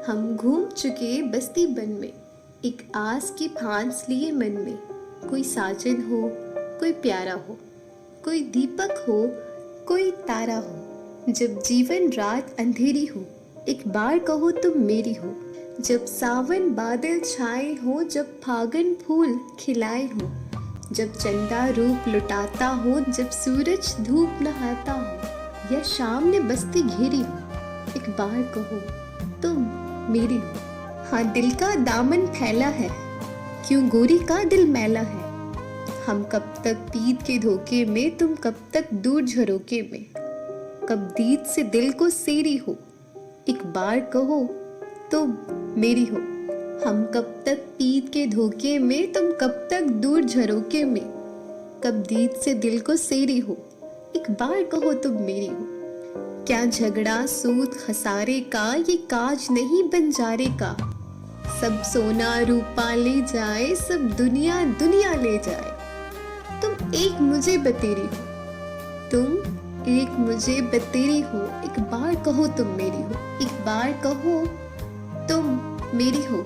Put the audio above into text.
हम घूम चुके बस्ती बन में, एक आस की फांस लिए मन में। कोई साजन हो, कोई प्यारा हो, कोई दीपक हो, कोई तारा हो। जब जीवन रात अंधेरी हो, एक बार कहो तुम मेरी हो। जब सावन बादल छाए हो, जब फागुन फूल खिलाए हो, जब चंदा रूप लुटाता हो, जब सूरज धूप नहाता हो, या शाम ने बस्ती घेरी हो, एक बार कहो तुम मेरी हो। हाँ, दिल का दामन फैला है, क्यों गोरी का दिल मैला है। हम कब तक पीत के धोखे में, तुम कब तक दूर झरोके में। कब दीद से दिल को सेरी हो, एक बार कहो तुम मेरी हो। हम कब तक पीत के धोखे में, तुम कब तक दूर झरोके में। कब दीद से दिल को सेरी हो, एक बार कहो तुम मेरी हो। क्या झगड़ा सूद खसारे का, ये काज नहीं बंजारे का। सब सोना रूपा ले जाए, सब दुनिया दुनिया ले जाए। तुम एक मुझे बतेरी हो, तुम एक मुझे बतेरी हो, एक बार कहो तुम मेरी हो। एक बार कहो तुम मेरी हो।